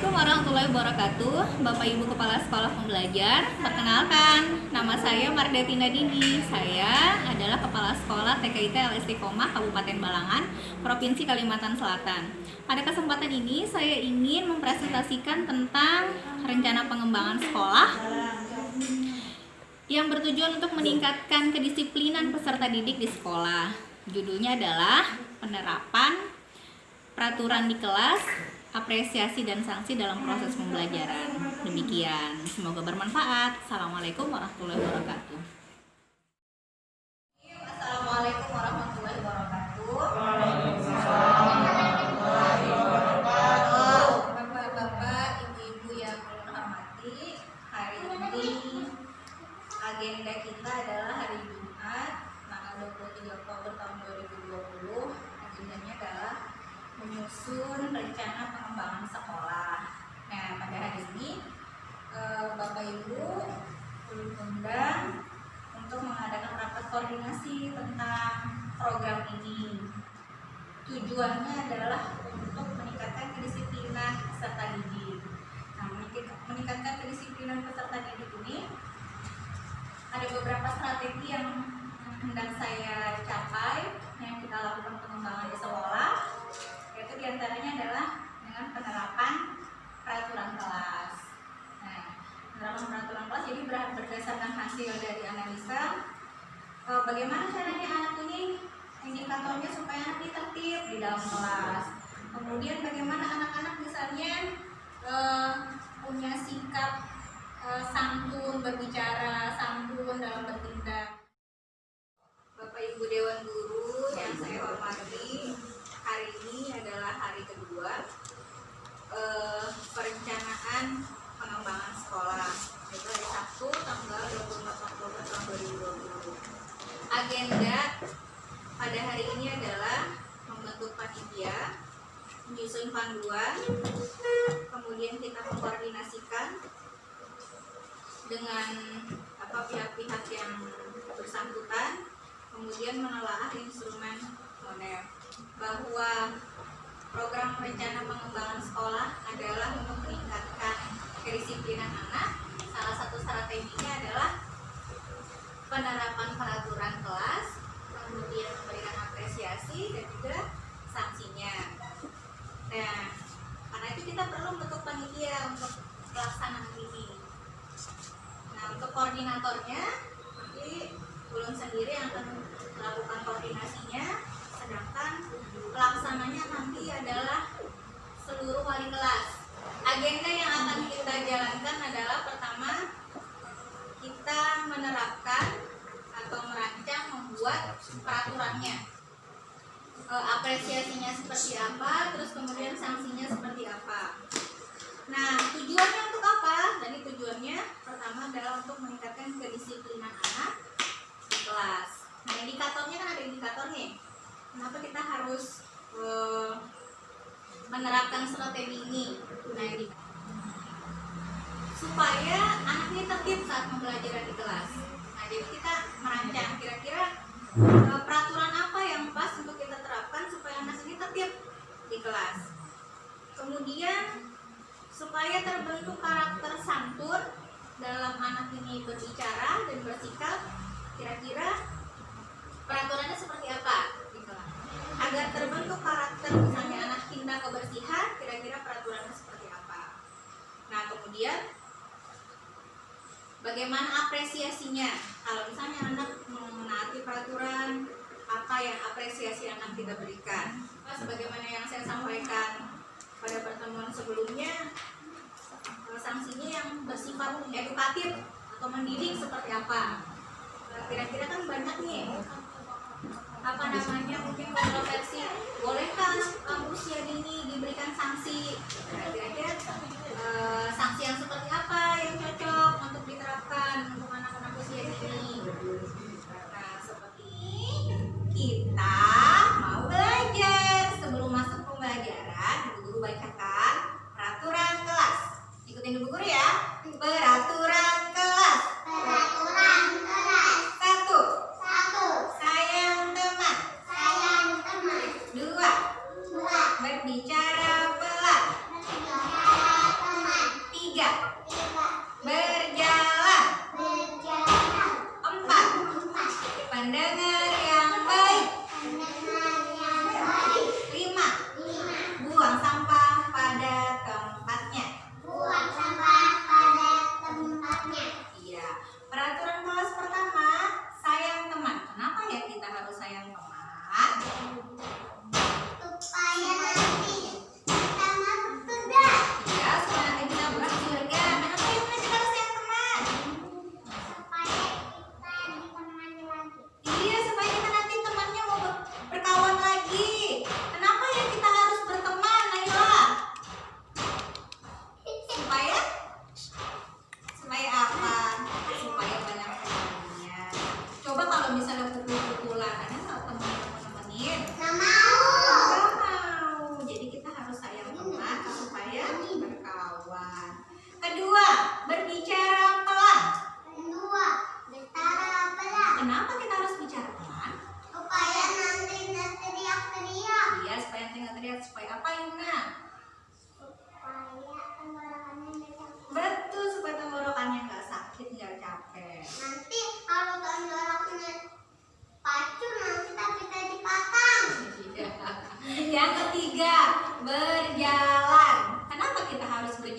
Assalamualaikum warahmatullahi wabarakatuh. Bapak Ibu Kepala Sekolah Pembelajar, perkenalkan, nama saya Mardetina Dini. Saya adalah Kepala Sekolah TKIT Al-Istiqomah Kabupaten Balangan, Provinsi Kalimantan Selatan. Pada kesempatan ini saya ingin mempresentasikan tentang rencana pengembangan sekolah yang bertujuan untuk meningkatkan kedisiplinan peserta didik di sekolah. Judulnya adalah penerapan peraturan di kelas, apresiasi dan sanksi dalam proses pembelajaran. Demikian, semoga bermanfaat. Assalamualaikum warahmatullahi wabarakatuh. Assalamualaikum warahmatullahi wabarakatuh. Bapak-bapak, ibu-ibu yang kami hormati, hari ini agenda kita adalah hari Jumat, tanggal 23 Oktober tahun 2020. Agendanya adalah menyusun rencana pengembangan sekolah. Nah, pada hari ini Bapak Ibu diundang untuk mengadakan rapat koordinasi tentang program ini. Tujuannya adalah untuk meningkatkan kedisiplinan peserta didik. Nah, meningkatkan kedisiplinan peserta didik ini ada beberapa strategi yang hendak saya capai yang kita lakukan pengembangan di sekolah. Yaitu diantaranya adalah dengan penerapan peraturan kelas. Nah, penerapan peraturan kelas jadi berdasarkan hasil dari analisa bagaimana caranya anak ini indikatornya supaya anak ini tertib di dalam kelas. Kemudian bagaimana anak-anak misalnya punya sikap santun berbicara, santun dalam bertindak. Bapak Ibu Dewan Guru yang saya hormati, hari ini adalah hari kedua perencanaan pengembangan sekolah, yaitu hari Sabtu tanggal 24 Oktober tahun 2020. Agenda pada hari ini adalah membentuk panitia, menyusun panduan, kemudian kita mengkoordinasikan dengan pihak-pihak yang bersangkutan, kemudian menelaah instrumen model bahwa program rencana pengembangan sekolah adalah untuk meningkatkan kedisiplinan anak. Salah satu strateginya adalah penerapan peraturan kelas, kemudian memberikan apresiasi dan juga sanksinya. Nah, karena itu kita perlu bentuk panitia untuk pelaksanaan ini. Nah, untuk koordinatornya nanti Ulun sendiri yang akan melakukan koordinasinya, sedangkan pelaksananya nanti adalah seluruh wali kelas. Agenda yang akan kita jalankan adalah pertama, kita menerapkan atau merancang membuat peraturannya, apresiasinya seperti apa, terus kemudian sanksinya seperti apa. Nah, tujuannya untuk apa? Jadi tujuannya pertama adalah untuk meningkatkan kedisiplinan anak di kelas. Nah, indikatornya kan ada indikatornya. Kenapa kita harus menerapkan strategi ini? Nah, ini supaya anak ini tertib saat pembelajaran di kelas. Nah, jadi kita merancang kira-kira peraturan apa yang pas untuk kita terapkan supaya anak ini tertib di kelas. Kemudian supaya terbentuk karakter santun dalam anak ini berbicara dan bersikap, kira-kira peraturannya seperti apa? Agar terbentuk karakter misalnya anak cinta kebersihan, kira-kira peraturannya seperti apa? Nah, kemudian bagaimana apresiasinya? Kalau misalnya anak menaati peraturan, apa yang apresiasi anak kita berikan? Sebagaimana yang saya sampaikan pada pertemuan sebelumnya, sanksinya yang bersifat edukatif atau mendidik seperti apa? Kira-kira kan banyak nih mungkin kontroversi, bolehkah usia dini diberikan sanksi? Nah, kira-kira sanksi yang seperti apa yang cocok untuk diterapkan untuk anak-anak usia dini? Nah, seperti kita mau belajar, sebelum masuk pembelajaran ibu guru bacakan peraturan kelas. Ikutin ibu guru ya. Peraturan kelas. Peraturan kelas. Satu. Satu. Sayang teman. Sayang teman. Dua. Dua. Berbicara pelan.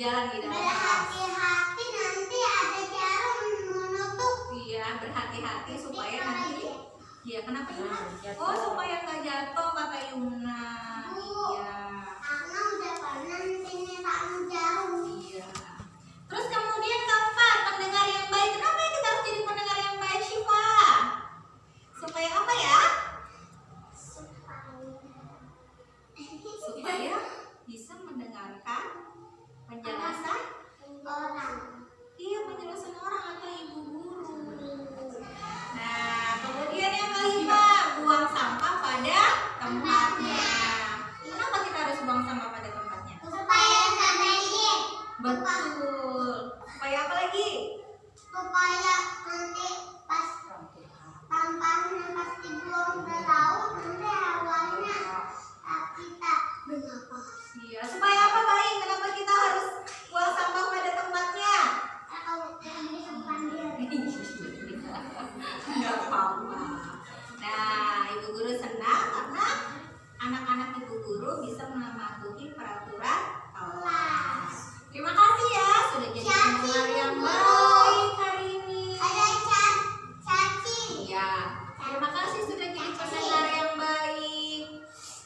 berjalan di dalam kelas. Berhati-hati nanti ada jarum menutup. Iya, berhati-hati supaya nanti. Iya, kenapa Yuna? Jatuh. Oh, supaya nggak jatuh kata Yuna. Bu. Iya. Karena udah pernah sini sama jarum. Iya. Terus kemudian keempat, pendengar yang baik. Kenapa ya kita harus jadi pendengar yang baik, Syifa? Supaya apa ya? Supaya bisa mendengarkan penjelasan. Orang. Iya, penjelasan orang atau ibu guru. Nah, kemudian yang kelima, buang sampah pada tempatnya. Kenapa kita harus buang sampah pada tempatnya? Supaya nggak banjir. Betul. Supaya apa lagi? Supaya nanti pas sampahnya pas dibuang ke laut nanti hawanya kita bernapas. Iya, supaya apa baik? Kenapa kita harus buang sampah pada tempatnya? Kalau kita bisa panggil. Nggak apa-apa. Nah, ibu guru senang karena anak-anak ibu guru bisa mematuhi peraturan kelas. Terima kasih ya sudah jadi pendengar yang baik hari ini. Ada caci. Iya, terima kasih sudah jadi pendengar yang baik.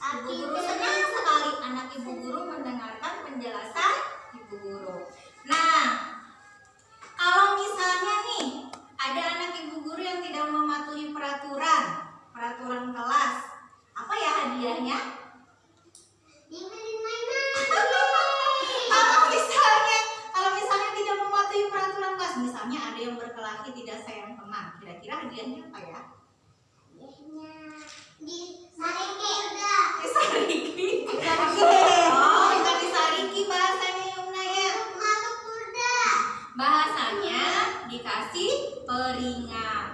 Ibu guru senang sekali anak ibu guru mendengarkan penjelasan ibu guru. Nah, kalau misalnya nih ada anak ibu guru yang tidak mematuhi peraturan kelas, apa ya hadiahnya? Diberi mainan. Kalau misalnya tidak mematuhi peraturan kelas, misalnya ada yang berkelahi tidak sayang teman, kira-kira hadiahnya apa ya? Di sariki udah. Disariki. Oh, bukan disariki bahasanya Yumna ya. Masuk kuda. Bahasanya dikasih peringatan.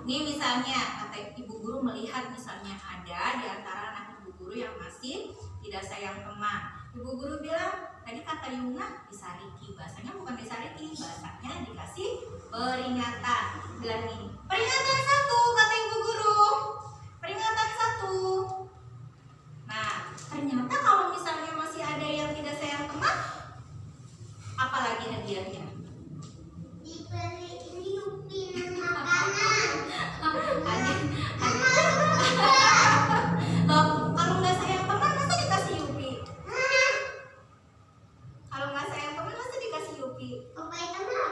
Nih misalnya kata ibu guru melihat misalnya ada di antara anak ibu guru yang masih tidak sayang teman. Ibu guru bilang tadi kata Yumna disariki, bahasanya bukan disariki, bahasanya dikasih peringatan. Bilang ini peringatan 1 kata ibu guru, peringatan 1. Nah ternyata kalau misalnya masih ada yang tidak sayang teman, apalagi hadiahnya? Diberi nyupin makanan. Loh, kalau nggak sayang teman masa dikasih Yupi? Kalau nggak sayang teman masa dikasih Yupi? Supaya teman.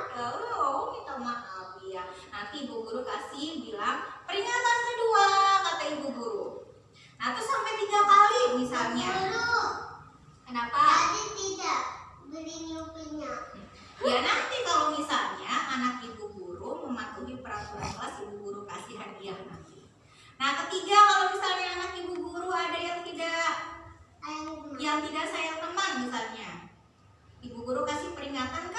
Oh, minta maaf ya. Nanti ibu guru kasih bilang peringatan kedua kata ibu guru. Nah, terus sampai 3 kali misalnya. Guru. Kenapa? Tadi tidak beri nyupinnya. Ya nanti kalau misalnya anak ibu guru mematuhi peraturan kelas, ibu guru kasih hadiah nanti. Nah, ketiga kalau misalnya anak ibu guru ada yang tidak sayang teman misalnya, ibu guru kasih peringatan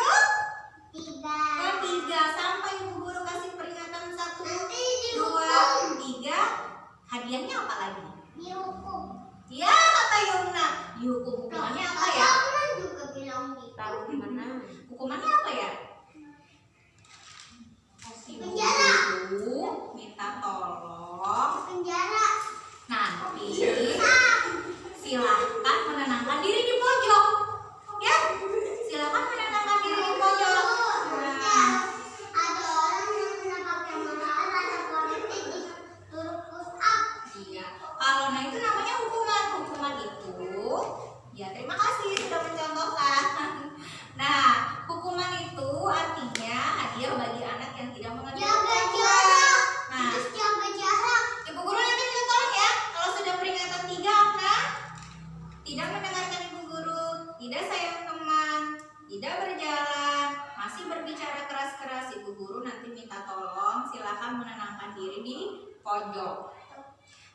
ketiga sampai ibu guru kasih peringatan 1, Nanti 2, dihukum. 3. Hadiahnya apa lagi? Dihukum. Ya kata Yumna, dihukum. Hukumannya apa ya? Kamu juga bilang gitu. Taruh di mana? Hukumannya apa ya? Ibu Penjara. guru minta tolong Penjara. nanti silahkan menenangkan diri di pojok, ya silahkan menenangkan diri di pojok. Nah, Ada orang yang pernah pakai masker ada politik disuruh push up. iya, kalau nah itu namanya hukuman itu ya terima kasih sudah mencontohkan. Nah, hukuman itu artinya hadiah bagi anak yang tidak mengerti Jaga peraturan. jarak. Nah, Terus jaga jarak. ibu guru nanti minta tolong ya, kalau sudah peringatan 3 anak tidak mendengarkan ibu guru, tidak sayang teman, tidak berjalan, masih berbicara keras-keras, ibu guru nanti minta tolong silakan menenangkan diri di pojok.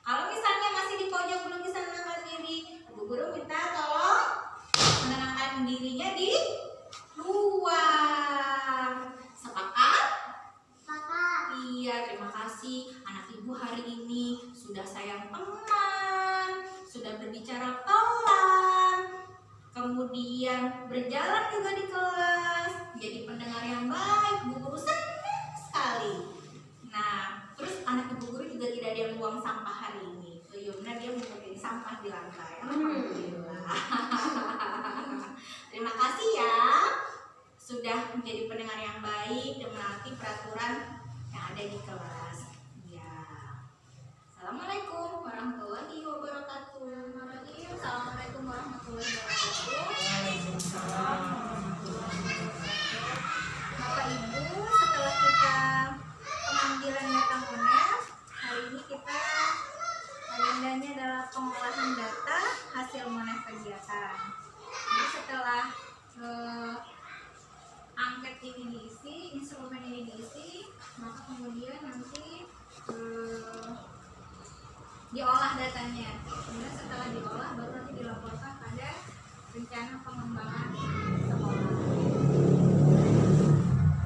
Kalau misalnya masih di pojok belum bisa menenangkan diri, ibu guru minta tolong menenangkan dirinya di luar. Sepakat? Kakak. Iya, terima kasih anak ibu hari ini sudah sayang teman, sudah berbicara pelan, kemudian berjalan juga di kelas, jadi pendengar yang baik. Bu guru senang sekali. Nah, terus anak ibu guru juga tidak ada yang buang sampah hari ini. Yumna dia mungkin sampah di lantai. Alhamdulillah. aturan yang ada di kelas. Ya. Assalamualaikum warahmatullahi wabarakatuh. Assalamualaikum warahmatullahi wabarakatuh. Bapak Ibu, setelah kita pengambilan data monet, hari ini kita agendanya adalah pengolahan data hasil monet kegiatan. Jadi setelah angket ini diisi, instrumen ini diisi, maka kemudian nanti diolah datanya. Kemudian setelah diolah baru nanti dilaporkan pada rencana pengembangan sekolah.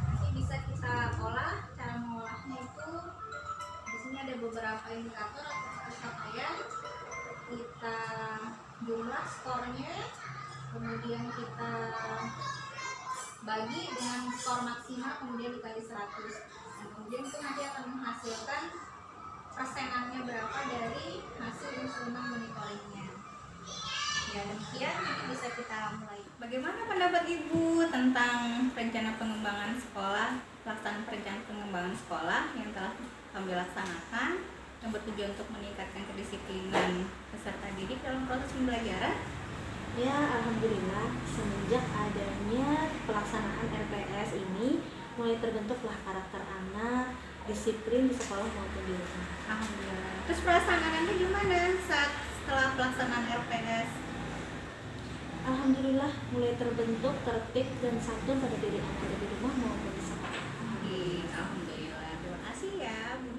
Nanti bisa kita olah. Cara mengolahnya itu di sini ada beberapa indikator atau pencapaian. Kita jumlah skornya, kemudian kita bagi dengan skor maksimal, kemudian dikali 100. Dan kemudian itu nanti akan menghasilkan persenannya berapa dari hasil instrumen monitoringnya. Ya, demikian nanti bisa kita mulai. Bagaimana pendapat Ibu tentang rencana pengembangan sekolah, pelaksanaan perencanaan pengembangan sekolah yang telah kami laksanakan yang bertujuan untuk meningkatkan kedisiplinan peserta didik dalam proses pembelajaran? Ya, alhamdulillah semenjak adanya pelaksanaan RPS ini mulai terbentuklah karakter anak, disiplin di sekolah maupun di rumah. Alhamdulillah. Terus pelaksanaannya gimana saat setelah pelaksanaan RPS? Alhamdulillah mulai terbentuk tertib dan santun pada diri anak di rumah maupun di sekolah. Alhamdulillah. Terima kasih ya Bu.